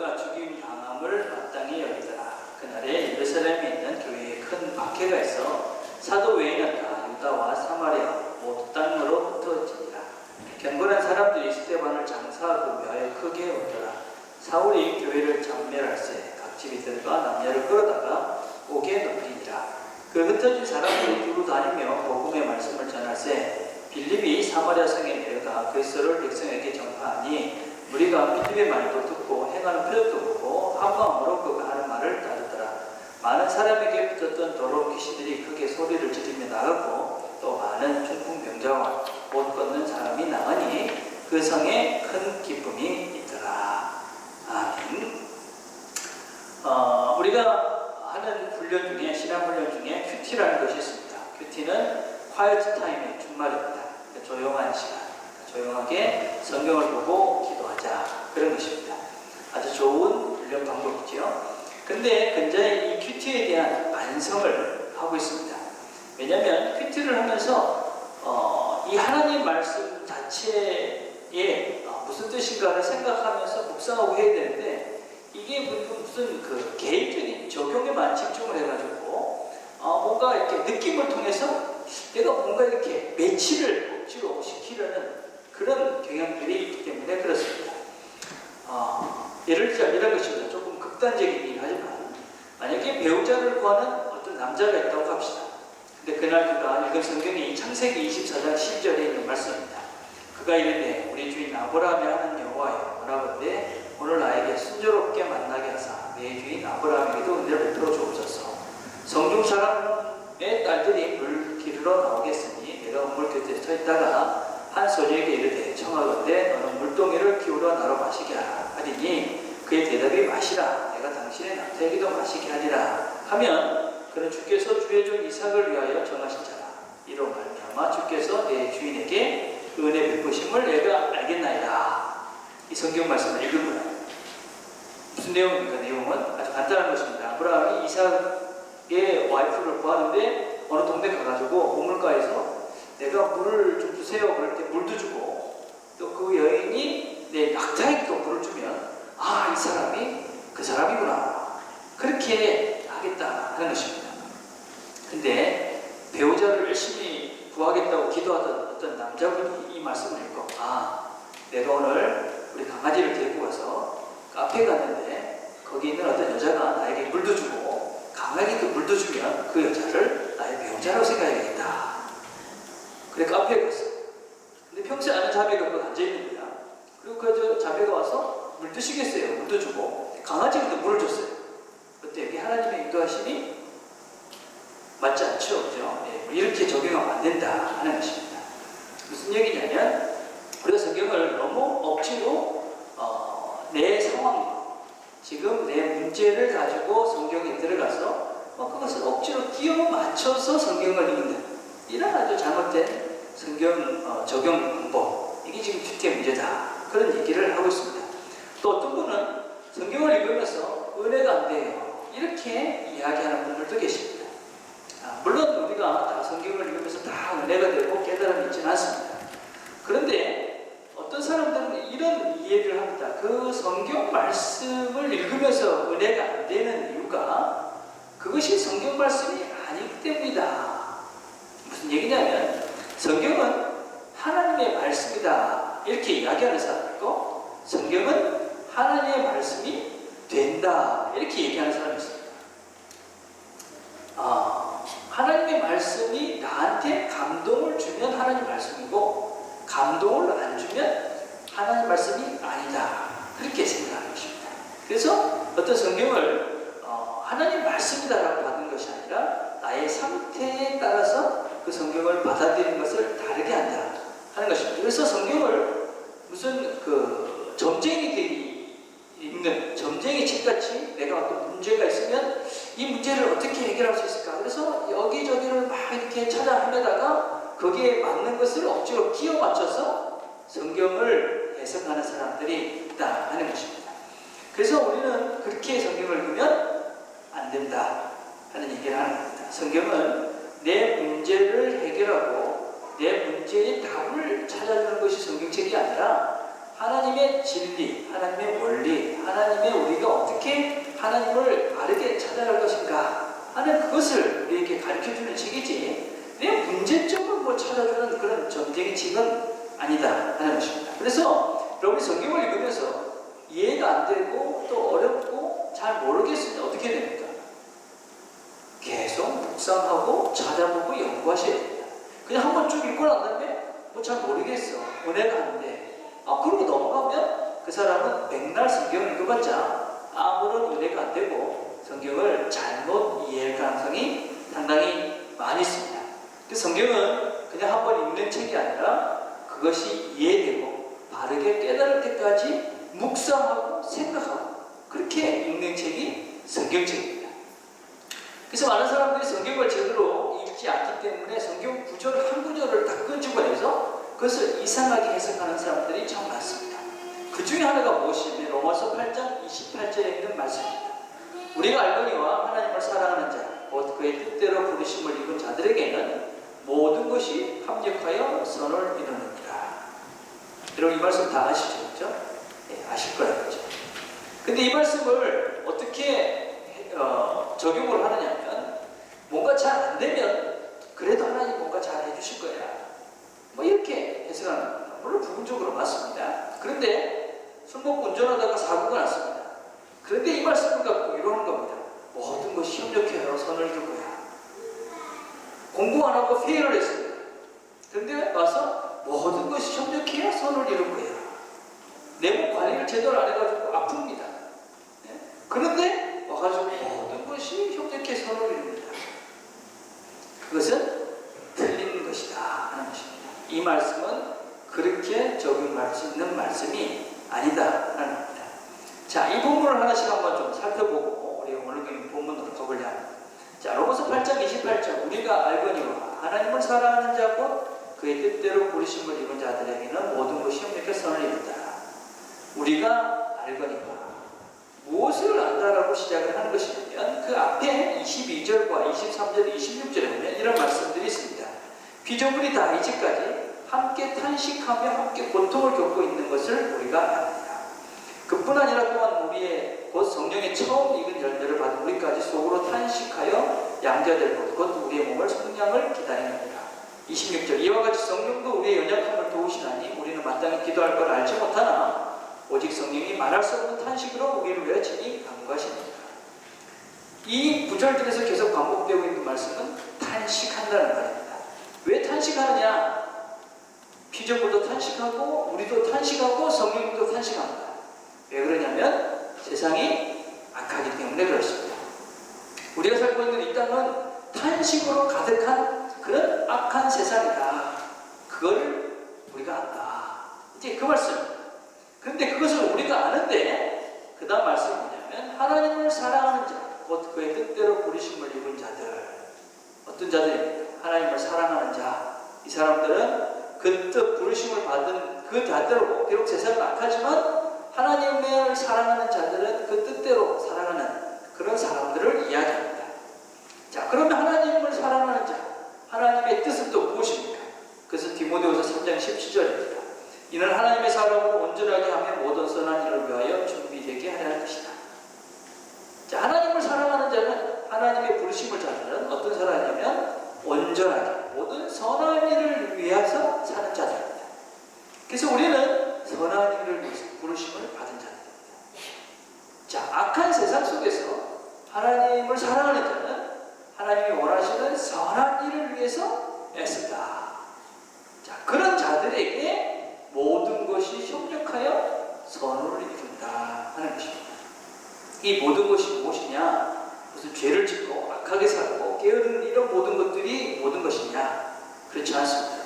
베드로가 죽임당함을 마땅히 여기더라. 그날에 예루살렘에 있는 교회에 큰 박해가 있어 사도 외에는 다 유다와 사마리아 모두 땅으로 흩어지니라. 경건한 사람들이 스데반을 장사하고 묘하여 크게 웃더라. 사울이 교회를 전멸할세 각 집이 들어가 남녀를 끌어다가 옥에 높이니라. 그 흩어진 사람들이 두루 다니며 복음의 말씀을 전할세 빌립이 사마리아 성에 내려가 그리스도를 백성에게 전파하니 우리가 빌립의 말도 듣고 행하는 표적도 보고 한 마음으로 그가 하는 말을 따르더라. 많은 사람에게 붙었던 더러운 귀신들이 크게 소리를 지르며 나가고 또 많은 중풍병자와 못 걷는 사람이 나가니 그 성에 큰 기쁨이 있더라. 아멘. 우리가 하는 훈련 중에 신앙훈련 중에 큐티라는 것이 있습니다. 큐티는 quiet time의 준말입니다. 조용한 시간, 조용하게 성경을 보고 기도하자 그런 것입니다. 아주 좋은 훈련 방법이죠. 근데 근자에 이 큐티에 대한 반성을 하고 있습니다. 왜냐하면 큐티를 하면서 이 하나님 말씀 자체에 무슨 뜻인가를 생각하면서 묵상하고 해야 되는데 이게 무슨 그 개인적인 적용에만 집중을 해가지고 뭔가 이렇게 느낌을 통해서 내가 뭔가 이렇게 매치를 억지로 시키려는 그런 경향들이 있기 때문에 그렇습니다. 예를 들자면 이런 것입니다. 조금 극단적이긴 하지만 만약에 배우자를 구하는 어떤 남자가 있다고 합시다. 근데 그날 그가 읽은 성경이 창세기 24장 10절에 있는 말씀입니다. 그가 이르되 우리 주인 아브라함이 하는 여호와여 원하건대 오늘 나에게 순조롭게 만나게 하사 내 주인 아브라함에게도 은혜를 베풀어 주옵소서. 성중 사람의 딸들이 물 기르러 나오겠으니 내가 우물 곁에 서 있다가 한 소녀에게 이르되 청하건대 너는 물동이를 기울여 나로 마시게 하라 하리니 그의 대답이 마시라 내가 당신의 남자에게도 마시게 하리라 하면 그는 주께서 주의 종 이삭을 위하여 정하신 자라. 이로 말미암아 주께서 내 주인에게 은혜 베푸심을 내가 알겠나이다. 이 성경 말씀을 읽으면 무슨 내용입니까? 내용은 아주 간단한 것입니다. 아브라함이 이삭의 와이프를 구하는데 어느 동네 가가지고 우물가에서 내가 물을 좀 주세요 그럴 때 물도 주고 또 그 여인이 내 낙타에게 또 물을 주면 이 사람이 그 사람이구나 그렇게 하겠다 하는 것입니다. 근데 배우자를 열심히 구하겠다고 기도하던 어떤 남자분이 이 말씀을 읽고 내가 오늘 우리 강아지를 데리고 가서 카페에 갔는데 거기 있는 어떤 여자가 나에게 물도 주고 강아지도 물도 주면 그 여자를 나의 배우자라고 생각해야겠다. 그래 카페에 갔어. 근데 평소에 아는 자매가 거기 앉아있는 거야. 그리고 그 자매가 와서 물 드시겠어요? 물도 주고 강아지한테 물을 줬어요. 그때 이게 하나님의 인도하심이 맞지 않죠? 그죠? 이렇게 적용하면 안 된다 하는 것입니다. 무슨 얘기냐면 우리가 성경을 너무 억지로 내 상황, 지금 내 문제를 가지고 성경에 들어가서 그것을 억지로 끼워 맞춰서 성경을 읽는다. 이런 아주 잘못된 성경 적용 방법, 이게 지금 큐티의 문제다. 그런 얘기를 하고 있습니다. 또 어떤 분은 성경을 읽으면서 은혜가 안 돼요. 이렇게 이야기하는 분들도 계십니다. 물론 우리가 다 성경을 읽으면서 다 은혜가 되고 깨달음이 있지는 않습니다. 그런데 어떤 사람들은 이런 이해를 합니다. 그 성경 말씀을 읽으면서 은혜가 안 되는 이유가 그것이 성경 말씀이 아니기 때문이다. 무슨 얘기냐면 성경은 하나님의 말씀이다 이렇게 이야기하는 사람이 있고 성경은 하나님의 말씀이 된다 이렇게 얘기하는 사람이 있습니다. 하나님의 말씀이 나한테 감동을 주면 하나님 말씀이고 감동을 안 주면 하나님 말씀이 아니다 그렇게 생각하는 것입니다. 그래서 어떤 성경을 하나님 말씀이다라고 받는 것이 아니라 나의 상태에 따라서 그 성경을 받아들이는 것을 다르게 한다 하는 것입니다. 그래서 성경을 무슨 그 점쟁이들이 읽는 점쟁이 책같이 내가 어떤 문제가 있으면 이 문제를 어떻게 해결할 수 있을까? 그래서 여기저기를 막 이렇게 찾아 헤매다가 거기에 맞는 것을 억지로 끼워 맞춰서 성경을 해석하는 사람들이 있다 하는 것입니다. 그래서 우리는 그렇게 성경을 읽으면 안 된다 하는 얘기를 하는 겁니다. 성경은 내 문제를 해결하고 내 문제의 답을 찾아주는 것이 성경책이 아니라 하나님의 진리, 하나님의 원리, 하나님의 우리가 어떻게 하나님을 바르게 찾아갈 것인가 하는 그것을 우리에게 가르쳐주는 책이지 내 문제점을 뭐 찾아주는 그런 전쟁의 책은 아니다 하는 것입니다. 그래서 여러분이 성경을 읽으면서 이해가 안 되고 또 어렵고 잘 모르겠으면 어떻게 됩니까? 계속 묵상하고 찾아보고 연구하셔야 됩니다. 그냥 한번 쭉 읽고 난 다음에 뭐 잘 모르겠어. 은혜가 안 돼. 그러고 넘어가면 그 사람은 백날 성경을 읽어봤자 아무런 은혜가 안 되고 성경을 잘못 이해할 가능성이 상당히 많이 있습니다. 그 성경은 그냥 한번 읽는 책이 아니라 그것이 이해되고 바르게 깨달을 때까지 묵상하고 생각하고 그렇게 읽는 책이 성경책입니다. 그래서 많은 사람들이 성경을 제대로 읽지 않기 때문에 성경 구절 한 구절을 다 끄집어내서 그것을 이상하게 해석하는 사람들이 참 많습니다. 그 중에 하나가 무엇이냐면 로마서 8장 28절에 있는 말씀입니다. 우리가 알거니와 하나님을 사랑하는 자, 곧 그의 뜻대로 부르심을 입은 자들에게는 모든 것이 합력하여 선을 이루느니라. 여러분 이 말씀 다 아시죠? 그렇죠? 네, 아실 거예요. 그렇죠? 근데 이 말씀을 어떻게 적용을 하느냐면 뭔가 잘 안 되면 그래도 하나님 뭔가 잘 해주실 거야. 뭐 이렇게 해석하는 겁니다. 물론 부분적으로 맞습니다. 그런데 술 먹고 운전하다가 사고가 났습니다. 그런데 이 말씀을 갖고 이러는 겁니다. 모든 것이 협력해서 선을 이룰 거야. 공부 안 하고 페일을 했습니다. 그런데 와서 모든 것이 협력해야 선을 이룰 거야. 내몸 관리를 제대로 안 해가지고 아픕니다. 네? 그런데 와가지고 모든 것이 협력해 선을 이룹니다. 그것은 틀린 것이다 하는 것입니다. 이 말씀은 그렇게 적용할 수 있는 말씀이 아니다 하는 겁니다. 자, 이 본문을 하나씩 한번 좀 살펴보고 우리 오늘 본문으로 가보려 합니다. 자, 로마서 8장 28절 우리가 알거니와 하나님을 사랑하는 자 곧 그의 뜻대로 부르심을 입은 자들에게는 모든 것이 협력해 선을 이룬다. 우리가 알거니와 무엇을 안다라고 시작을 하는 것이냐면 그 앞에 22절과 23절, 26절에 보면 이런 말씀들이 있습니다. 피조물이 다 이제까지 함께 탄식하며 함께 고통을 겪고 있는 것을 우리가 압니다. 그뿐 아니라 또한 우리의 곧 성령의 처음 익은 열매를 받은 우리까지 속으로 탄식하여 양자될 것, 곧 우리의 몸을 성량을 기다리느니라. 26절 이와 같이 성령도 우리의 연약함을 도우시나니 우리는 마땅히 기도할 걸 알지 못하나 오직 성령이 말할 수 없는 탄식으로 우리를 위하여 친히 간구하시니라. 이 구절들에서 계속 반복되고 있는 말씀은 탄식한다는 말입니다. 왜 탄식하느냐? 피조물도 탄식하고 우리도 탄식하고 성령도 탄식합니다. 왜 그러냐면 세상이 악하기 때문에 그렇습니다. 우리가 살고 있는 이 땅은 탄식으로 가득한 그런 악한 세상이다. 그걸 우리가 안다. 이제 그 말씀입니다. 그런데 그것을 우리가 아는데 그 다음 말씀이 뭐냐면 하나님을 사랑하는 자, 곧 그의 뜻대로 부르심을 입은 자들. 어떤 자들입니까? 하나님을 사랑하는 자. 이 사람들은 그 뜻 부르심을 받은 그 자대로 비록 세상은 악하지만 하나님을 사랑하는 자들은 그 뜻대로 살아가는 그런 사람들을 이야기합니다. 자, 그러면 하나님을 사랑하는 자, 하나님의 뜻은 또 무엇입니까? 그것은 디모데후서 3장 17절입니다. 이는 하나님의 사람으로 온전하게 하며 모든 선한 일을 위하여 준비되게 하려 할 것이다. 자, 하나님을 사랑하는 자는 하나님의 부르심을 자들은 어떤 사람이냐면 온전하게 모든 선한 일을 위해서 사는 자들입니다. 그래서 우리는 선한 일을 위해서 부르심을 받은 자들입니다. 자, 악한 세상 속에서 하나님을 사랑하는 자는 하나님이 원하시는 선한 일을 위해서 애쓴다. 자, 그런 자들에게 모든 것이 협력하여 선을 이룬다 하는 것입니다. 이 모든 것이 무엇이냐? 무슨 죄를 짓고 악하게 살고 게으른 이런 모든 것들이 모든 것이냐? 그렇지 않습니다.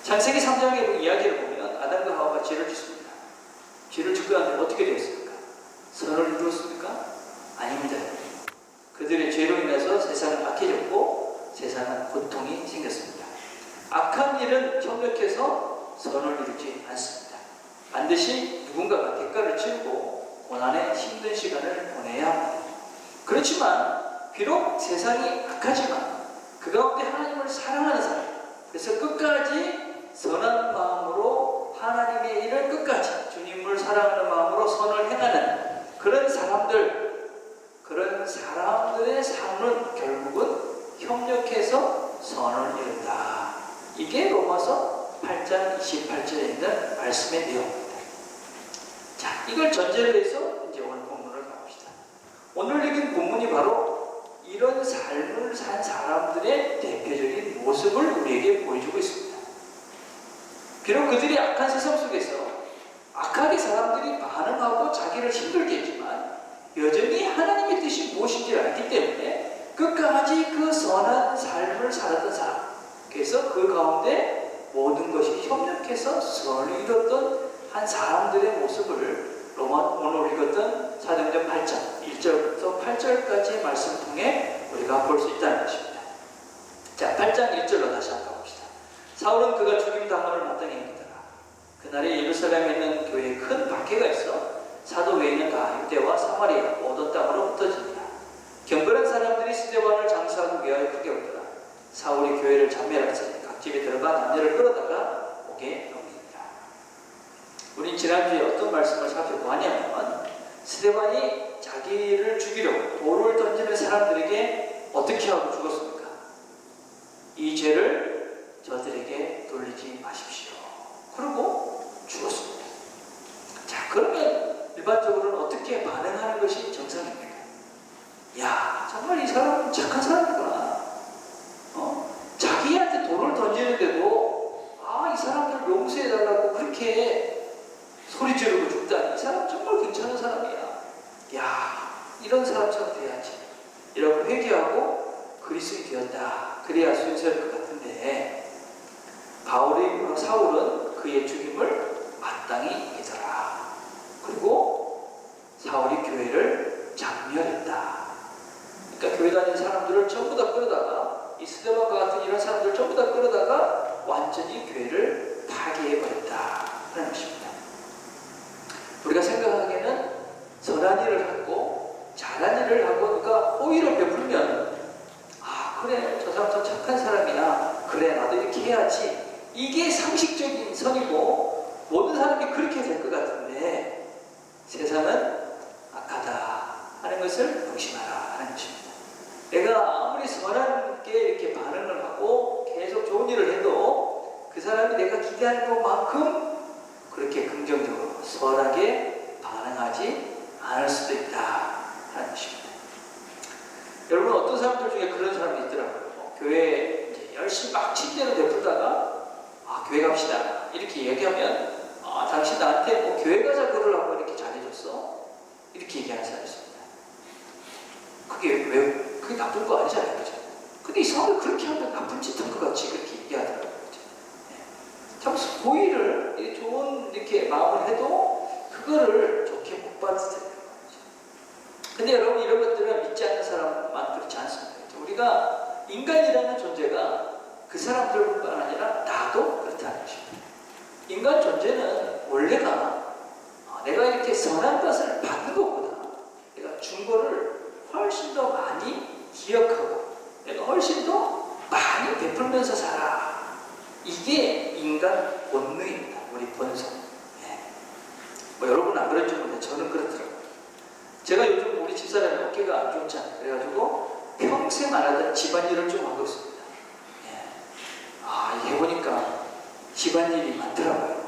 창세기 3장의 이야기를 보면 아담과 하와가 죄를 짓습니다. 죄를 짓고 나서 어떻게 되었습니까? 선을 이루었습니까? 아닙니다. 그들의 죄로 인해서 세상은 악해졌고 세상은 고통이 생겼습니다. 악한 일은 협력해서 선을 이루지 않습니다. 반드시 누군가가 대가를 치르고 고난의 힘든 시간을 보내야 합니다. 그렇지만 비록 세상이 악하지만 그 가운데 하나님을 사랑하는 사람, 그래서 끝까지 선한 마음으로 하나님의 일을 끝까지 주님을 사랑하는 마음으로 선을 행하는 그런 사람들의 삶은 결국은 협력해서 선을 이룬다. 이게 로마서 8장 28절에 있는 말씀의 내용입니다. 자, 이걸 전제로 해서 이제 오늘 본문을 가봅시다. 오늘 읽은 본문이 바로 이런 삶을 산 사람들의 대표적인 모습을 우리에게 보여주고 있습니다. 비록 그들이 악한 세상 속에서 악하게 사람들이 반응하고 자기를 힘들게 했지만 여전히 하나님의 뜻이 무엇인지를 알기 때문에 끝까지 그 선한 삶을 살았던 사람, 그래서 그 가운데 모든 것이 협력해서 선을 이뤘던 한 사람들의 모습을 오늘 읽었던 사도행전 8장 1절부터 8절까지의 말씀 통해 우리가 볼 수 있다는 것입니다. 자, 8장 1절로 다시 한번 가봅시다. 사울은 그가 죽임당함을 마땅히 여기더라. 그날에 예루살렘에 있는 교회에 큰 박해가 있어 사도 외에는 다 유대와 사마리아 모든 땅으로 흩어지니라. 경건한 사람들이 스데반을 장사하기 위하여 크게 울더라. 사울이 교회를 참멸하였으니 각 집에 들어가 남녀를 끌어다가 목에 넘기니라. 우린 지난주에 어떤 말씀을 살펴보았냐면 스데반이 자기를 죽이려고 돌을 던지는 사람들에게 어떻게 하고 죽었습니까? 이 죄를 저들에게 돌리지 마십시오. 그리고 죽었습니다. 자, 그러면 일반적으로는 어떻게 반응하는 것이 정상입니까? 야, 정말 이 사람은 착한 사람이구나. 자기한테 돌을 던지는데도 이 사람들 용서해달라고 그렇게 소리 지르고 죽다니, 이 사람 정말 괜찮은 사람이야. 야, 이런 사람처럼 돼야지. 이라고 회개하고 그리스도인이 되었다. 그래야 순수할 것 같은데 사울은 그의 죽임을 마땅히 믿어라. 그리고 사울이 교회를 장멸했다. 그러니까 교회 다니는 사람들을 전부 다 끌어다가, 이 스데반과 같은 이런 사람들 전부 다 끌어다가 완전히 교회를 파괴해버렸다 하는 것입니다. 우리가 생각하기에는 선한 일을 하고 잘한 일을 하고 그러니까 호의를 베풀면 그래, 저 사람 참 착한 사람이야, 그래 나도 이렇게 해야지, 이게 상식적인 선이고 모든 사람이 그렇게 될 것 같은데 세상은 악하다 하는 것을 명심하라 하는 것입니다. 내가 아무리 선하게 이렇게 반응을 하고 계속 좋은 일을 해도 그 사람이 내가 기대하는 것만큼 그렇게 긍정적으로 선하게 반응하지 않을 수도 있다 하는 것입니다. 여러분, 어떤 사람들 중에 그런 사람이 있더라고요. 교회에 이제 열심히 막 친대로 베풀다가 교회 갑시다 이렇게 얘기하면 당신 나한테 뭐 교회 가자 그러려고 이렇게 잘해줬어? 이렇게 얘기하는 사람이 있습니다. 그게 나쁜 거 아니잖아요, 그죠? 근데 이 사람을 그렇게 하면 나쁜 짓 한 것 같이 그렇게 얘기하더라고요. 참 고의를 좋은 이렇게 마음을 해도 그거를 좋게 못 받아들여요. 근데 여러분, 이런 것들은 믿지 않는 사람만 그렇지 않습니다. 우리가 인간이라는 존재가 그 사람들뿐만 아니라 나도 그렇다는 것입니다. 인간 존재는 원래가 내가 이렇게 선한 것을 받는 것보다 내가 준 거를 훨씬 더 많이 기억하고 내가 훨씬 더 많이 베풀면서 살아. 이게 인간 본능입니다. 우리 본성. 여러분은 안 그런지 모르는데 저는 그렇더라고요. 제가 요즘 우리 집사람이 어깨가 안 좋잖아요. 그래가지고 평생 안 하던 집안일을 좀 하고 있습니다. 해보니까 집안일이 많더라고요.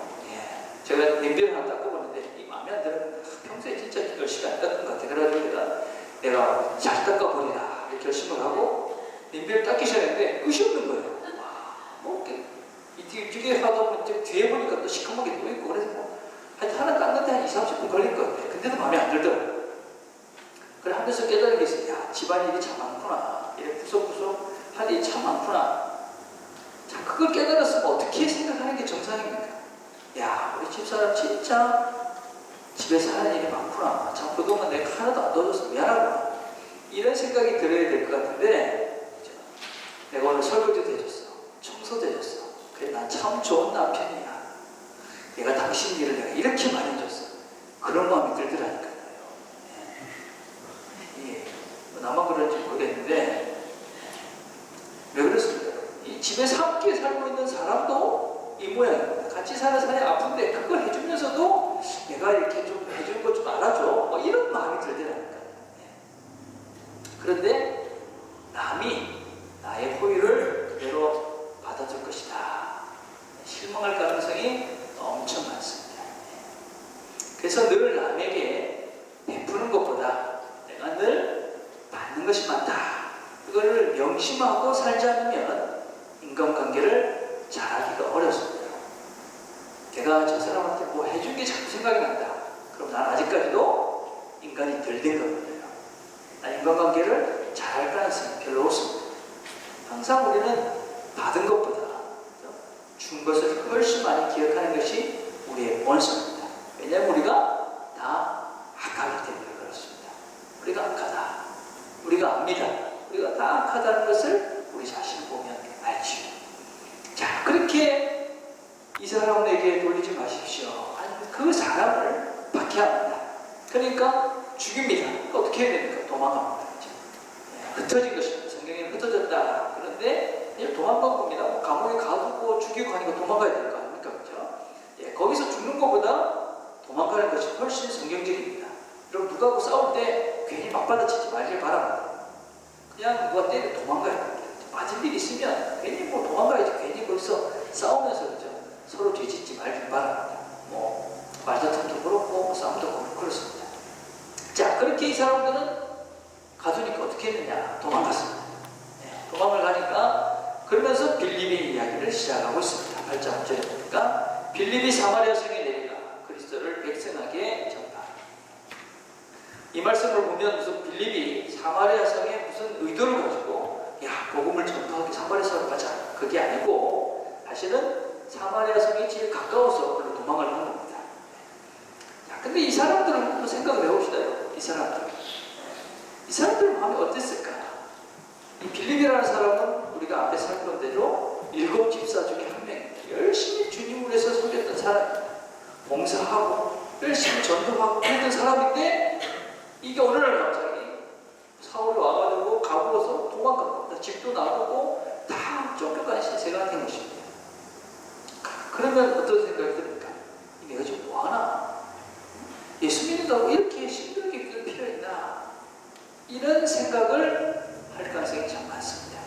제가 냄비를 하나 닦아보는데 이 마음에 안 들어요. 평소에 진짜 열심히 안 닦은 것 같아요. 그래가지고 내가 잘 닦아버리라 이렇게 결심을 하고 냄비를 닦기 시작했는데 끝이 없는 거예요. 이 뒤에 하다 보면 뒤에 보니까 또 시커멓게 또 있고 그래서 하나 닦는데 한 20-30분 걸릴 것 같아요. 근데도 마음에 안 들더라고요. 그래 하면서 깨달은 게 있어요. 야, 집안일이 참 많구나. 이렇게 구석구석 할 일이 참 많구나. 자, 그걸 깨달았으면 어떻게 생각하는 게 정상입니까? 야, 우리 집사람 진짜 집에서 하는 일이 많구나. 참 그동안 내가 하나도 안 도와줘서 미안하구나. 이런 생각이 들어야 될 것 같은데 내가 오늘 설거지도 해줬어. 청소도 해줬어. 그래, 난 참 좋은 남편이야. 내가 당신 일을 내가 이렇게 많이 해줬어. 그런 마음이 들더라니까요. 나만 그런지 모르겠는데 왜 그렇습니까? 이 집에서 함께 살고 있는 사람도 이 모양입니다. 같이 사는 사람이 아픈데 그걸 해주면서도 내가 이렇게 좀 해주는 거 좀 알아줘. 뭐 이런 마음이 들더라니까요. 그런데 남이 나의 호의를 그대로 받아줄 것이다. 실망할 가능성이 엄청 많습니다. 그래서 늘 남에게 베푸는 것보다 내가 늘 받는 것이 많다. 그걸 명심하고 살지 않으면 인간관계를 잘하기가 어렵습니다. 내가 저 사람한테 뭐 해준 게 자꾸 생각이 난다. 그럼 난 아직까지도 인간이 덜 된 겁니다. 난 인간관계를 잘할 가능성이 별로 없습니다. 항상 우리는 받은 것보다 준 것을 훨씬 많이 기억하는 것이 우리의 본성입니다. 왜냐하면 우리가 다 악하기 때문에 그렇습니다. 우리가 악하다. 우리가 압니다. 우리가 다 악하다는 것을 우리 자신을 보면 알죠. 자, 그렇게 이 사람에게 돌리지 마십시오. 그 사람을 박해합니다. 그러니까 죽입니다. 어떻게 해야 됩니까? 도망갑니다. 흩어진 것입니다. 성경에는 흩어졌다. 그런데 그냥 도망간 겁니다. 뭐 감옥에 가두고 죽이고 하니까 도망가야 될 거 아닙니까? 그죠? 예, 거기서 죽는 것보다 도망가는 것이 훨씬 성경적입니다. 여러분, 누구하고 싸울 때 괜히 맞받아치지 말길 바랍니다. 그냥 누가 때려 도망가야 됩니다. 맞을 일 있으면 괜히 뭐 도망가야지. 괜히 거기서 싸우면서 그죠? 서로 뒤집지 말길 바랍니다. 뭐 말다툼도 그렇고 싸움도 그렇고 그렇습니다. 자, 그렇게 이 사람들은 가두니까 어떻게 했느냐? 도망갔습니다. 네, 도망을 가니까 그러면서 빌립의 이야기를 시작하고 있습니다. 8장 5절에 보니까 빌립이 사마리아 성에 내려가 그리스도를 백성에게 전파합니다. 이 말씀을 보면 무슨 빌립이 사마리아 성에 무슨 의도를 가지고 야, 복음을 전파하기 사마리아 성으로 가자. 그게 아니고 사실은 사마리아 성이 제일 가까워서 그걸로 도망을 하는 겁니다. 자, 근데 이 사람들은 한번 생각을 해봅시다. 이 사람들 마음이 어땠을까? 이 빌립이라는 사람은 우리가 앞에 살펴본 대로 7 집사 중에 한 명입니다. 열심히 주님을 위해서 섬겼던 사람입니다. 봉사하고 열심히 전도하고 그랬던 사람인데 이게 어느 날 갑자기 사울이 와가지고 가부어서 도망간 겁니다. 집도 나오고 다 쫓겨간 신세가 된 것입니다. 그러면 어떤 생각이 듭니까? 내가 지금 뭐하나? 예수 믿는다고 이렇게 힘들게 끌 필요 있나? 이런 생각을 할 가능성이 참 많습니다.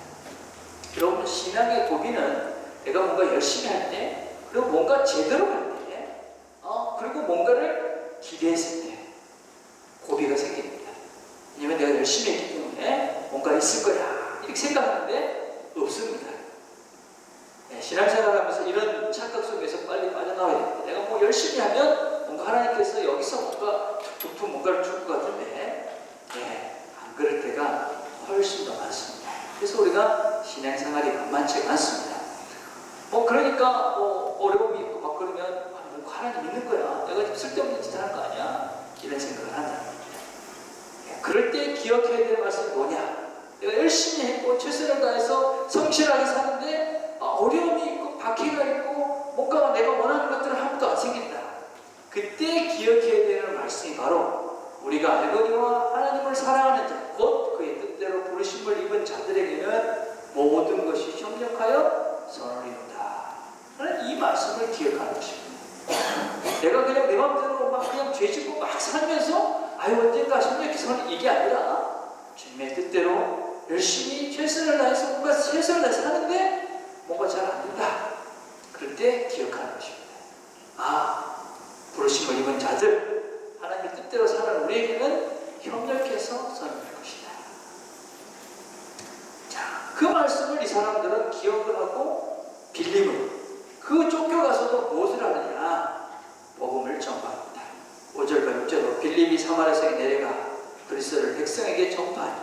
여러분, 신앙의 고비는 내가 뭔가 열심히 할 때, 그리고 뭔가 제대로 할 때, 그리고 뭔가를 기대했을 때 고비가 생깁니다. 왜냐면 내가 열심히 했기 때문에 뭔가 있을 거야 이렇게 생각하는데 없습니다. 네, 신앙생활 하면서 이런 착각 속에서 빨리 빠져나와야 됩니다. 내가 뭐 열심히 하면 뭔가 하나님께서 여기서 뭔가 툭툭 뭔가를 줄 것 같은데 네, 안 그럴 때가 훨씬 더 많습니다. 그래서 우리가 신앙생활이 만만치 않습니다. 그러니까 어려움이 있고 막 그러면 뭔가 하나님 믿는 거야. 내가 지금 쓸데없는 짓 하는 거 아니야? 이런 생각을 한다. 네, 그럴 때 기억해야 될 말씀이 뭐냐? 내가 열심히 했고 최선을 다해서 성실하게 사는데 어려움이 있고 박해가 있고 뭔가 내가 원하는 것들은 아무것도 안 생긴다. 그때 기억해야 되는 말씀이 바로 우리가 알거니와 하나님을 사랑하는 자, 곧 그의 뜻대로 부르심을 입은 자들에게는 모든 것이 협력하여 선을 이룬다. 하는 이 말씀을 기억하는 것입니다. 내가 그냥 내 마음대로 막 그냥 죄짓고 막 살면서 언젠가 협력해 선을 이게 아니라 주님의 뜻대로 열심히 최선을 다해서 뭔가 최선을 다해서 사는데 뭔가 잘 안 된다. 그럴 때 기억하는 것입니다. 부르심을 입은 자들, 하나님의 뜻대로 사는 우리에게는 협력해서 선을 할 것이다. 자, 그 말씀을 이 사람들은 기억을 하고 빌립은 그 쫓겨가서도 무엇을 하느냐? 복음을 전파합니다. 5절과 6절로 빌립이 사마리아 성에 내려가 그리스도를 백성에게 전파하니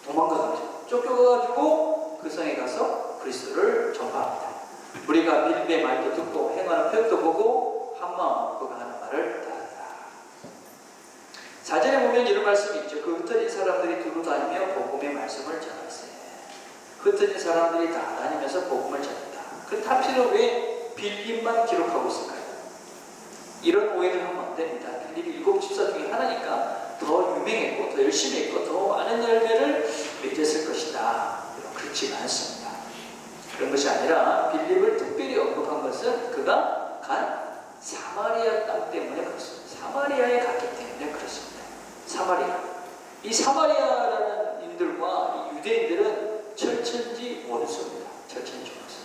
도망가가지고 쫓겨가지고 그 성에 가서 그리스도를 전파합니다. 우리가 빌립의 말도 듣고 행하는 표현도 보고 한마음으로 그가 하는 말을 따른다. 4절에 보면 이런 말씀이 있죠. 그 흩어진 사람들이 두루 다니며 복음의 말씀을 전하세. 흩어진 사람들이 다 다니면서 복음을 전한다. 그 타필을 왜 빌립만 기록하고 있을까요? 이런 오해를 하면 안 됩니다. 빌립이 7 집사 중에 하나니까 더 유명했고 더 열심히 했고 더 많은 열매를 맺었을 것이다. 그렇지가 않습니다. 그런 것이 아니라 빌립을 특별히 언급한 것은 그가 간 사마리아 땅 때문에 그렇습니다. 사마리아에 갔기 때문에 그렇습니다. 사마리아. 이 사마리아라는 인들과 이 유대인들은 철천지 원수입니다. 철천지 원수.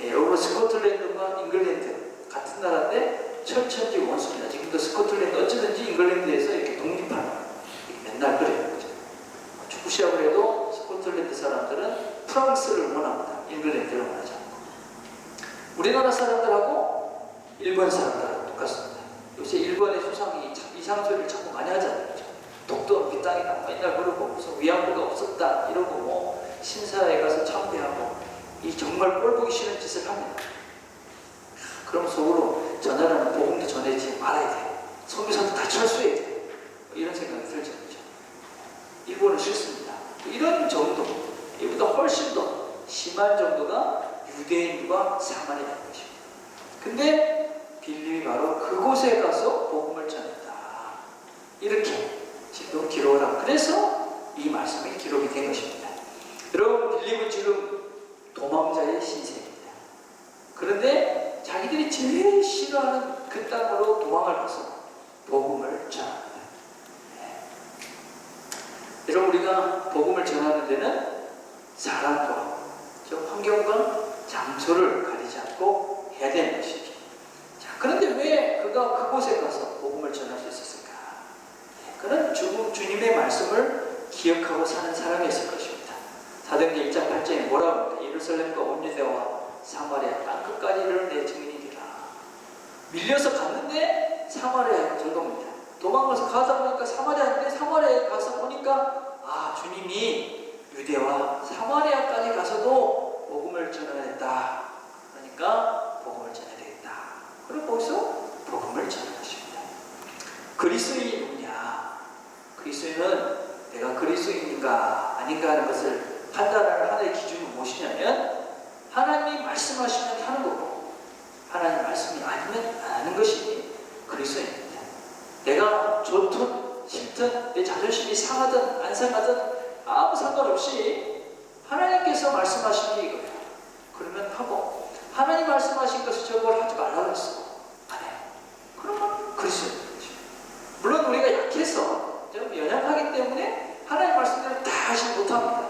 예, 여러분 스코틀랜드와 잉글랜드 같은 나라인데 철천지 원수입니다. 지금도 스코틀랜드 어찌든지 잉글랜드에서 이렇게 독립하는 맨날 그래요. 축구 시합을 해도 스코틀랜드 사람들은 프랑스를 원합니다. 잉글랜드를 원하지 않고. 우리나라 사람들하고 일본 사람들하고 똑같습니다. 요새 일본의 수상이 이상한 소리를 자꾸 많이 하잖아요. 독도 빗땅이다 맨날 그러고 무슨 위안부가 없었다 이러고 뭐 신사에 가서 참배하고 이 정말 꼴보기 싫은 짓을 합니다. 그럼 속으로 저 나라는 복음도 전해지 말아야 돼. 선교사도 다 철수해야 돼. 이런 생각이 들죠. 일본은 싫습니다. 이런 정도, 이보다 훨씬 더 심한 정도가 유대인과 사마리아인 것입니다. 근데 빌립이 바로 그곳에 가서 복음을 전했다. 이렇게 지금 기록을 하고 그래서 이 말씀이 기록이 된 것입니다. 여러분 빌립은 지금 도망자의 신세입니다. 그런데 자기들이 제일 싫어하는 그 땅으로 도망을 가서 복음을 전합니다. 여러분 우리가 복음을 전하는 데는 사람과 환경과 장소를 가리지 않고 해야 되는 것이죠. 자, 그런데 왜 그가 그곳에 가서 복음을 전할 수 있었을까? 그는 주님의 말씀을 기억하고 사는 사람이었을 것입니다. 사도행전 1장 8절에 뭐라고 합니까? 예루살렘과 온 유대와 사마리아 땅끝까지 이르는 내 증인이니라. 밀려서 갔는데 사마리아에 간 겁니다. 도망가서 가다 보니까 사마리아인데 사마리아에 가서 보니까 아 주님이 유대와 사마리아까지 가서도 복음을 전해야 된다. 그러니까 복음을 전해야 되겠다. 그리고 거기서 복음을 전하는 것입니다. 그리스도인이 누구냐? 그리스도인은 내가 그리스도인인가 아닌가 하는 것을 판단하는 하나의 기준이 무엇이냐면 하나님이 말씀하시면 하는 거고 하나님 말씀이 아니면 안 하는 것이 그리스도인입니다. 내가 좋든 싫든 내 자존심이 상하든 안 상하든 아무 상관없이 하나님께서 말씀하신 게 이거야. 그러면 하고 하나님 말씀하신 것을 저걸 하지 말라고 했어. 안 해. 그러면 그리스도인 거지. 물론 우리가 약해서 좀 연약하기 때문에 하나님 말씀대로 다 하지 못합니다.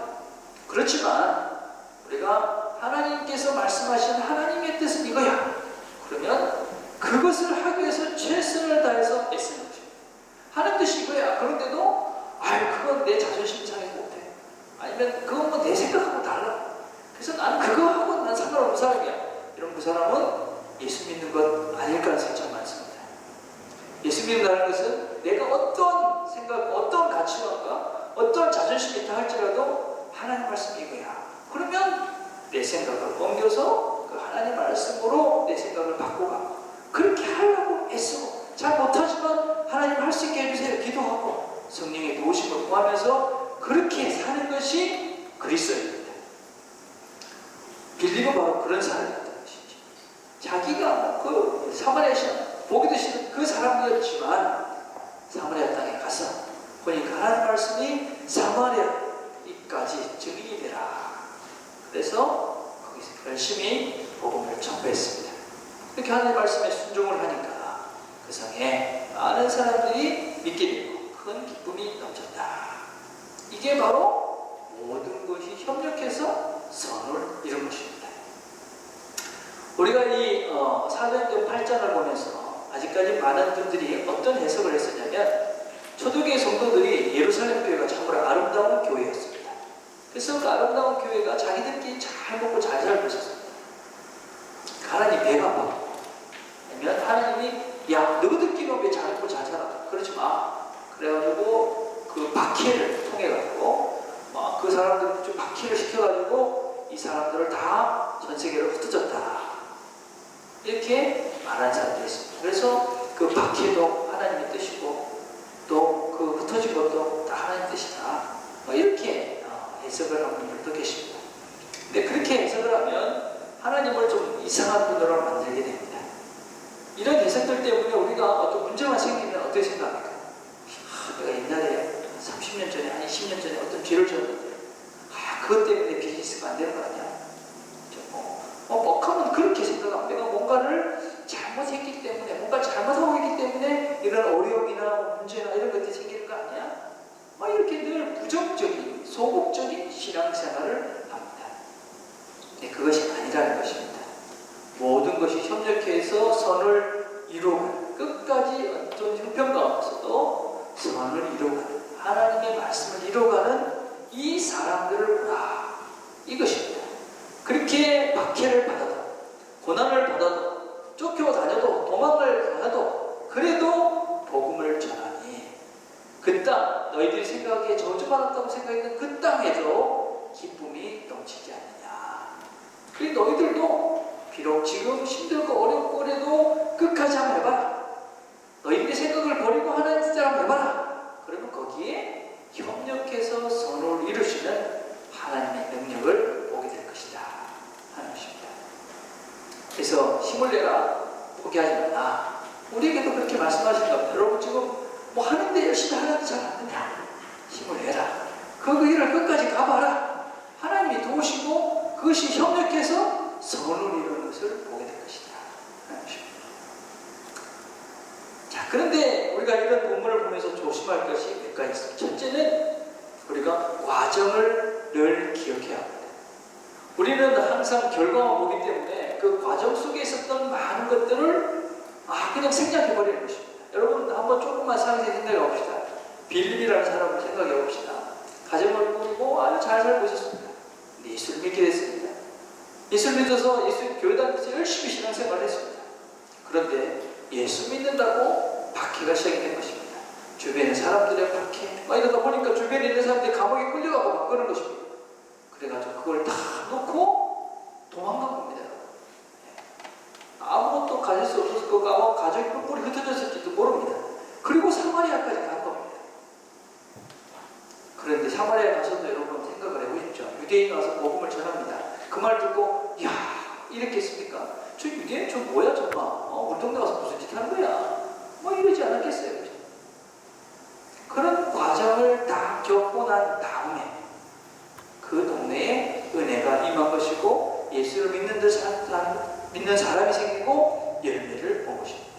그렇지만 우리가 하나님께서 말씀하신 하나님의 뜻은 이거야. 그러면 그것을 하기 위해서 최선을 다해서 애쓰는 거죠. 하는 뜻이 이거야. 그런데도 그건 내 자존심 상해서 못해. 아니면 그건 뭐 내 생각하고 달라. 그래서 난 그거하고 난 상관없는 사람이야. 이런 그 사람은 예수 믿는 것 아닐 가능성이 참 많습니다. 예수 믿는다는 것은 내가 어떤 생각, 어떤 가치관과 어떤 자존심이 있다 할지라도 하나님 말씀이 이거야. 그러면 내 생각을 옮겨서 그 하나님 말씀으로 내 생각을 바꿔가고 그렇게 하려고 애쓰고 잘 못하지만 하나님 할 수 있게 해주세요. 기도하고 성령의 도우심을 구하면서 그렇게 사는 것이 그리스도입니다. 빌립은 바로 그런 사람이었던 것이죠. 자기가 그 사마리아 보기도 싫은 그 사람이었지만 사마리아 땅에 가서 보니까 하나님 말씀이 사마리아까지 증인이 되라. 그래서 거기서 열심히 복음을 전파했습니다. 이렇게 하나님 말씀에 순종을 하니까 그 성에 많은 사람들이 믿게 되고 큰 기쁨이 넘쳤다. 이게 바로 모든 것이 협력해서 선을 이룬 것입니다. 우리가 이 사도행전 8장을 보면서 아직까지 많은 분들이 어떤 해석을 했었냐면 초대교회 성도들이 예루살렘 교회가 참으로 아름다운 교회였습니다. 그래서 그 아름다운 교회가 자기들끼리 잘 먹고 잘 살고 있었습니다. 하나님 배가 봐. 아니면 하나님이 야 너희들끼리는 왜 잘 먹고 잘 살아? 그러지 마. 그래가지고 그 박해를 통해가지고 막 그 사람들을 좀 박해를 시켜가지고 이 사람들을 다 전 세계로 흩어졌다. 이렇게 말하는 사람들이 있습니다. 그래서 그 박해도 하나님의 뜻이고 또 그 흩어진 것도 다 하나님의 뜻이다. 이렇게 해석을 하는 분들도 계십니다. 근데 그렇게 해석을 하면 하나님을 좀 이상한 분으로 만들게 됩니다. 이런 해석들 때문에 우리가 어떤 문제가 생기면 어떻게 생각합니까? 내가 옛날에 30년 전에 아니 10년 전에 어떤 죄를 졌는데 그것 때문에 비즈니스가 안 되는 거 아니야? 뻑하면 그렇게 생각하면 내가 뭔가를 잘 잘못했기 때문에, 뭔가 잘못하고 있기 때문에 이런 어려움이나 문제나 이런 것들이 생기는 거 아니야? 막 이렇게 늘 부정적인, 소극적인 신앙생활을 합니다. 네, 그것이 아니라는 것입니다. 모든 것이 협력해서 선을 이루어가는, 끝까지 어떤 형편 가운데서도 선을 이루어가는, 하나님의 말씀을 이루어가는 이 사람들을 보라, 이것입니다. 그렇게 박해를 받아도, 고난을 받아도, 쫓겨다녀도, 도망을 가도, 그래도 복음을 전하니 그 땅, 너희들이 생각하기에 저주받았다고 생각했던 그 땅에도 기쁨이 넘치지 않느냐. 그래, 너희들도 비록 지금 힘들고 어렵고 그래도 끝까지 한번 해봐라. 너희들의 생각을 버리고 하나님 뜻대로 한번 해봐라. 그러면 거기에 협력해서 선을 이루시는 하나님의 능력을 보게 될 것이다 하는 것입니다. 그래서 힘을 내라, 포기하지 마라. 우리에게도 그렇게 말씀하시는 겁니다. 여러분 지금 뭐 하는데 열심히 하는데 잘 안 된다. 힘을 내라. 그 일을 끝까지 가봐라. 하나님이 도우시고 그것이 협력해서 선을 이루는 것을 보게 될 것이다 하는 것입니다. 자, 그런데 우리가 이런 본문을 보면서 조심할 것이 몇 가지 있습니다. 첫째는 우리가 과정을 늘 기억해야 합니다. 우리는 항상 결과만 보기 때문에 그 과정 속에 있었던 많은 것들을 그냥 생략해버리는 것입니다. 여러분 한번 조금만 상세히 생각해 봅시다. 빌립이라는 사람을 생각해 봅시다. 가정을 꾸리고 아주 잘 살고 있었습니다. 근데 예수를 믿게 됐습니다. 예수를 믿어서 예수 교회 다니면서 열심히 신앙생활을 했습니다. 그런데 예수 믿는다고 박해가 시작이 된 것입니다. 주변의 사람들의 박해, 이러다 보니까 주변에 있는 사람들이 감옥에 끌려가고 막 그런 것입니다. 그래가지고 그걸 다 놓고 도망간 겁니다. 아무것도 가질 수 없었을 거고 아마 가족이 뿔뿔이 흩어졌을지도 모릅니다. 그리고 사마리아까지 간 겁니다. 그런데 사마리아에 가서도 여러분 생각을 해보십시오. 유대인이 와서 복음을 전합니다. 그 말 듣고 이야 이렇게 했습니까? 저 유대인 저 뭐야 정말 우리 동네 가서 무슨 짓 하는 거야? 이러지 않았겠어요. 그렇죠? 그런 과정을 다 겪고 난 다음에 그 동네에 은혜가 임한 것이고 예수를 믿는 사람이 생기고 열매를 본 것입니다.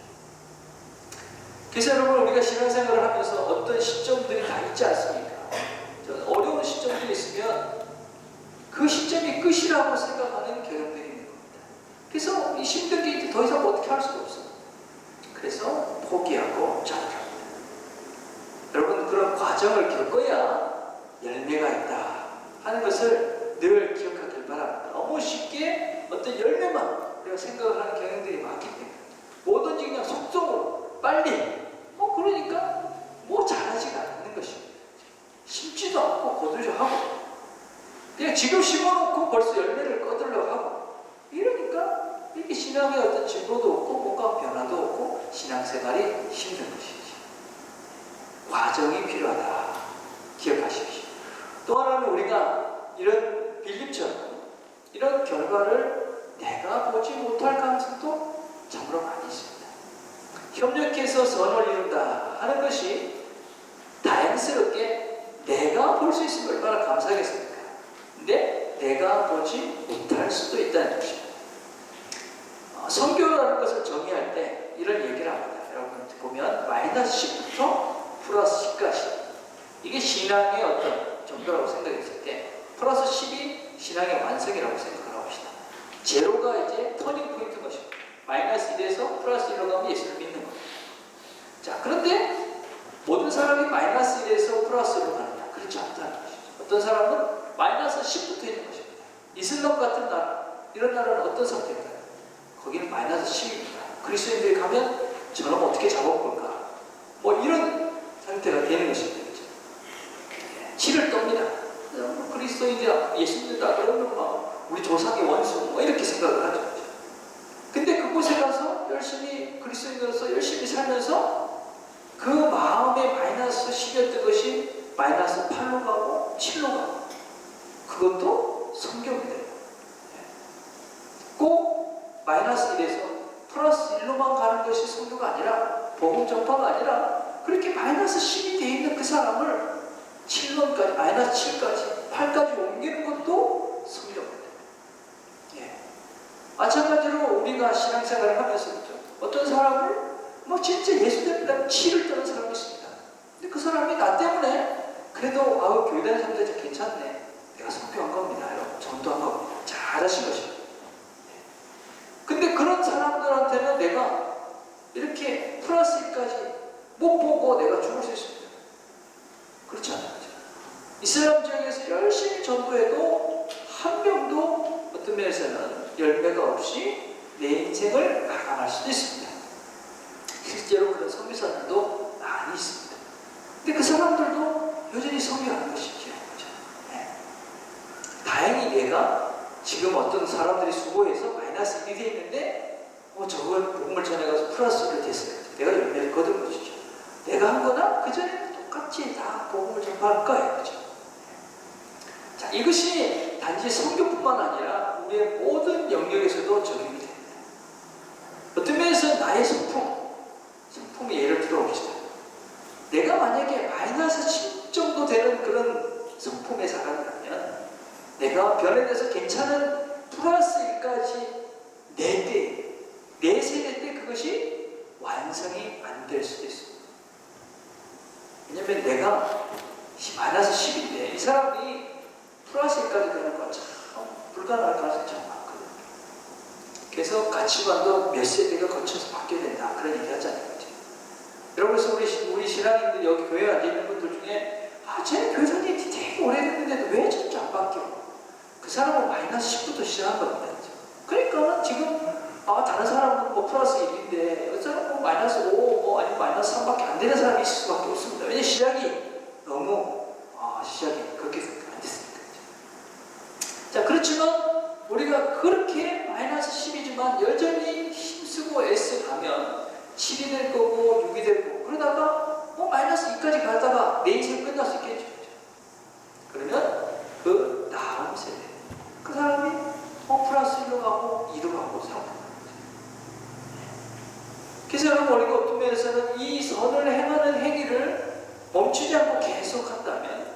그래서 여러분 우리가 신앙생활을 하면서 어떤 시점들이 다 있지 않습니까? 어려운 시점들이 있으면 그 시점이 끝이라고 생각하는 경험들이 있는 겁니다. 그래서 이 힘든 게 더 이상 어떻게 할 수가 없어요. 그래서 포기하고 자살합니다. 여러분 그런 과정을 겪어야 열매가 있다 하는 것을 늘 기억하길 바랍니다. 너무 쉽게 어떤 열매만 우리가 생각을 하는 경향들이 많기 때문에 뭐든지 그냥 속성으로 빨리 그러니까 잘하지가 않는 것입니다. 심지도 않고 거두려 하고 그냥 지금 심어놓고 벌써 열매를 거두려고 하고 이러니까 이렇게 신앙의 어떤 진보도 없고 뭔가 변화도 없고 신앙생활이 힘든 것이지. 과정이 필요하다 기억하십시오. 또 하나는 우리가 이런 빌립처럼 이런 결과를 내가 보지 못할 가능성도 참으로 많이 있습니다. 협력해서 선을 이룬다 하는 것이 다행스럽게 내가 볼 수 있으면 얼마나 감사하겠습니까? 근데 내가 보지 못할 수도 있다는 것입니다. 성교라는 것을 정의할 때 이런 얘기를 합니다. 여러분 보면 마이너스 10부터 플러스 10까지 이게 신앙의 어떤 정도라고 생각했을 때 플러스 10이 신앙의 완성이라고 생각을 합시다. 제로가 이제 터닝 포인트인 것입니다. 마이너스 1에서 플러스 1로 가면 예수를 믿는 겁니다. 자, 그런데 모든 사람이 마이너스 1에서 플러스 1로 가느냐? 그렇지 않다는 것이죠. 어떤 사람은 마이너스 10부터 있는 것입니다. 이슬람 같은 나라, 이런 나라는 어떤 상태인가요? 거기는 마이너스 10입니다. 그리스도인들이 가면 저놈 어떻게 잡아볼까? 이런 상태가 되는 것입니다. 그렇죠? 치를 떱니다. 그리스도인들 예수 믿는다 그러면 우리 조상의 원수 이렇게 생각을 하죠. 근데 그곳에 가서 열심히 그리스도인으로서 열심히 살면서 그 마음의 마이너스 10이었던 것이 마이너스 8로 가고 7로 가고 그것도 성경이래요. 꼭 마이너스 1에서 플러스 1로만 가는 것이 성교가 아니라 복음 전파가 아니라 그렇게 마이너스 10이 되어 있는 그 사람을 7로까지 마이너스 7까지 8까지 옮기는 것도 성경입니다. 마찬가지로 우리가 신앙생활을 하면서 어떤 사람을 뭐 진짜 예수 때문에 치를 떠는 사람이 있습니다. 근데 그 사람이 나 때문에 그래도 아우 교회 다니는 사람들 진짜 괜찮네. 내가 선교한 겁니다. 여러분 전도한 겁니다. 잘하신 것입니다. 근데 그런 사람들한테는 내가 이렇게 플러스 1까지 못 보고 내가 죽을 수 있습니다. 그렇지 않아요. 이슬람 지역에서 열심히 전도해도 한 명도 어떤 면에서는 열매가 없이 내 인생을 마감할 수도 있습니다. 실제로 그런 선교사들도 많이 있습니다. 근데 그 사람들도 여전히 선교하는 것이 중요한 거죠. 네. 다행히 내가 지금 어떤 사람들이 수고해서 마이너스 1이 돼 있는데 저걸 복음을 전해가서 플러스 1을 됐어요. 내가 열매를 거둔 것이죠. 내가 한 거나 그전에도 똑같이 다 복음을 전파할 거예요. 그죠? 자, 이것이 단지 선교뿐만 아니라 우리의 모든 영역에서도 적용이 됩니다. 어떤 면에서 나의 성품의 예를 들어봅시다. 내가 만약에 마이너스 10 정도 되는 그런 성품의 사람이라면 내가 변해돼서 괜찮은 플러스 1까지 내 세대 때 그것이 완성이 안 될 수도 있습니다. 왜냐면 내가 마이너스 10인데 이 사람이 플러스 1까지 되는 건 참 불가능할 가능성이 참 많거든요. 그래서 가치관도 몇 세대가 거쳐서 바뀌어야 된다. 그런 얘기 하잖아요. 여러분, 그래서 우리 신앙인들 여기 교회에 앉아있는 분들 중에 쟤는 교회 다닌 지 되게 오래됐는데도 왜 진짜 안 바뀌어? 그 사람은 마이너스 10부터 시작한 겁니다. 그러니까 지금 다른 사람은 뭐 플러스 1인데 이 사람은 뭐 마이너스 5 아니면 마이너스 3밖에 안 되는 사람이 있을 수밖에 없습니다. 왜냐면 시작이 너무 시작이 그렇게 안 됐으니까. 자, 그렇지만 우리가 그렇게 마이너스 10이지만 여전히 힘쓰고 애써가면 7이 될 거고 6이 될 거고 그러다가 마이너스 2까지 가다가 내 인생 끝날 수 있겠죠. 그러면 그 다음 세대 그 사람이 플러스 1로 가고 2로 가고 3로 가고. 그래서 여러분, 우리가 어떤 면에서는 이 선을 행하는 행위를 멈추지 않고 계속 한다면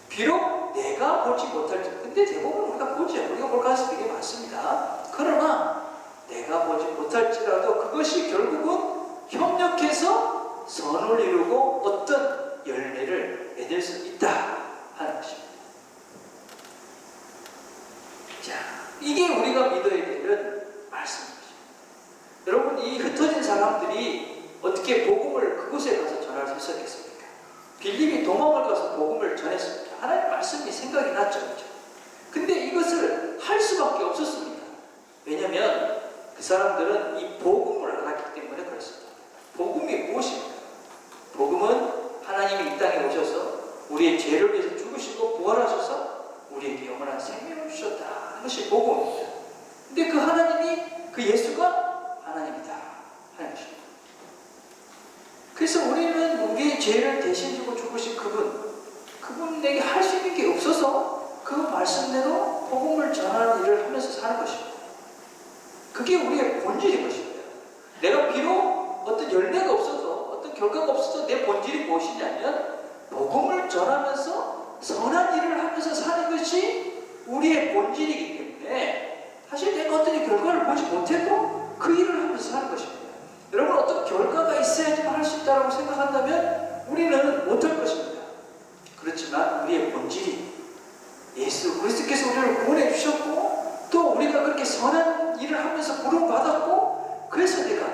비록 내가 보지 못할지, 근데 대부분 우리가 보죠. 우리가 볼 가능성이 되게 많습니다. 그러나 내가 보지 못할지라도 그것이 결국은 협력해서 선을 이루고 어떤 열매를 맺을 수 있다 하는 것입니다. 자, 이게 우리가 믿어야 되는 말씀입니다. 여러분, 이 흩어진 사람들이 어떻게 복음을 그곳에 가서 전할 수 있었겠습니까? 빌립이 도망을 가서 복음을 전했습니다. 하나님 말씀이 생각이 났죠. 근데 이것을 할 수밖에 없었습니다. 왜냐하면 그 사람들은 이 복음을 알았기 때문에 그렇습니다. 복음이 무엇입니까? 복음은 하나님이 이 땅에 오셔서 우리의 죄를 위해서 죽으시고 부활하셔서 우리에게 영원한 생명을 주셨다 하는 것이 복음입니다. 근데 그 하나님이, 그 예수가 하나님이다 하는 것입니다. 그래서 우리는 우리의 죄를 대신 지고 죽으신 그분에게 할 수 있는 게 없어서 그 말씀대로 복음을 전하는 일을 하면서 사는 것입니다. 그게 우리의 본질인 것입니다. 내가 비록 어떤 열매가 없어서 어떤 결과가 없어서 내 본질이 무엇이냐면 복음을 전하면서 선한 일을 하면서 사는 것이 우리의 본질이기 때문에 사실 내가 어떤 결과를 보지 못해도 그 일을 하면서 사는 것입니다. 여러분, 어떤 결과가 있어야지만 할 수 있다고 생각한다면 우리는 못할 것입니다. 그렇지만 우리의 본질이 예수 그리스도께서 우리를 구원해 주셨고 또 우리가 그렇게 선한 일을 하면서 부름받았고 그래서 내가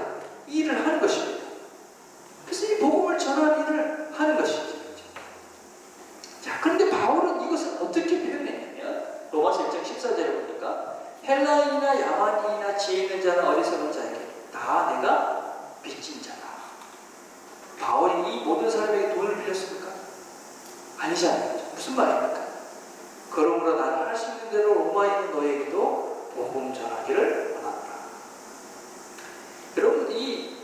이 일을 하는 것입니다. 그래서 이 복음을 전하는 일을 하는 것이죠. 자, 그런데 바울은 이것을 어떻게 표현했냐면 로마서 1장 14절에 보니까 헬라인이나 야만인이나 지혜 있는 자나 어리석은 자에게 다 내가 빚진 자다. 바울이 이 모든 사람에게 돈을 빌렸습니까? 아니잖아요. 무슨 말입니까? 그러므로 나는 할 수 있는 대로 로마에 있는 너에게도 복음 전하기를 원하노라. 여러분, 이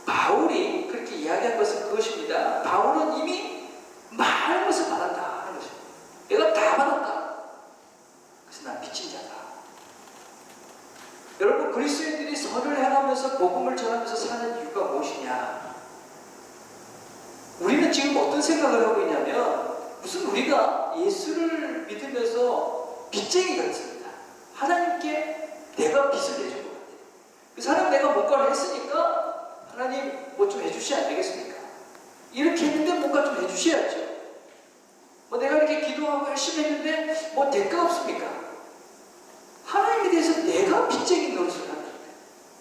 바울이 그렇게 이야기한 것은 그것입니다. 바울은 이미 많은 것을 받았다 하는 것입니다. 내가 다 받았다. 그래서 난 빚진 자다. 여러분, 그리스도인들이 선을 행하면서 복음을 전하면서 사는 이유가 무엇이냐? 우리는 지금 어떤 생각을 하고 있냐면 무슨 우리가 예수를 믿으면서 빚쟁이 같습니다. 하나님께 내가 빚을 내준 것 같아요. 그 사람 내가 뭔가를 했으니까 하나님 뭐 좀 해주셔야 안 되겠습니까? 이렇게 했는데 뭔가 좀 해주셔야죠. 뭐 내가 이렇게 기도하고 열심히 했는데 뭐 대가 없습니까? 하나님에 대해서 내가 빚쟁이 노릇을 합니다.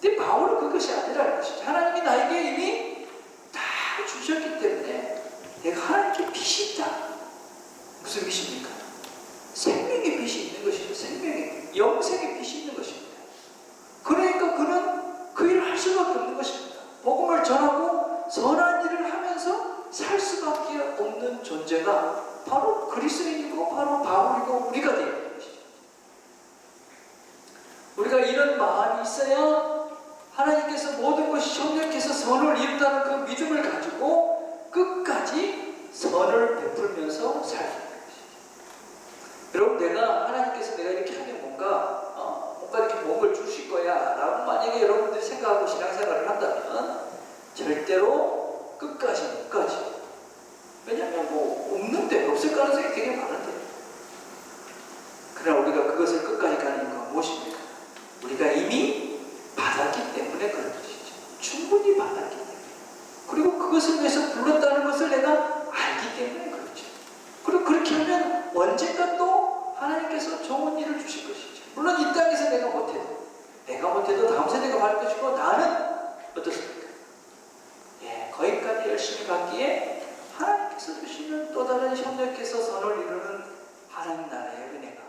근데 바울은 그것이 아니라는 것이죠. 하나님이 나에게 이미 다 주셨기 때문에 내가 하나님께 빚이 있다. 무슨 빚입니까? 생명의 빚이 있는 것이죠. 생명의, 영생의 빚이 있는 것입니다. 그러니까 그는 그 일을 할 수밖에 없는 것입니다. 복음을 전하고 선한 일을 하면서 살 수밖에 없는 존재가 바로 그리스도인이고 바로 바울이고 우리가 되는 것이죠. 우리가 이런 마음이 있어야 하나님께서 모든 것이 협력해서 선을 이룬다는 그 믿음을 가지고 끝까지 선을 베풀면서 살게 되는 것이죠. 여러분, 내가 하나님께서 내가 이렇게 하면 뭔가 이렇게 복을 주실 거야 라고 만약에 여러분들이 생각하고 신앙생활을 한다면 절대로 끝까지 못 가지. 왜냐하면 뭐 없는데, 없을 가능성이 되게 많은데. 그러나 우리가 그것을 끝까지 가는 이유가 무엇입니까? 우리가 이미 받았기 때문에 그런 것이죠. 충분히 받았기 때문에. 그리고 그것을 위해서 불렀다는 것을 내가 알기 때문에 그렇죠. 그리고 그렇게 하면 언젠가 또 하나님께서 좋은 일을 주실 것이죠. 물론 이 땅에서 내가 못해도 다음 세대가 받을 것이고, 나는 어떻습니까? 예, 거기까지 열심히 갔기에 하나님께서 주시는 또 다른 협력해서 선을 이루는 하나님 나라의 은혜가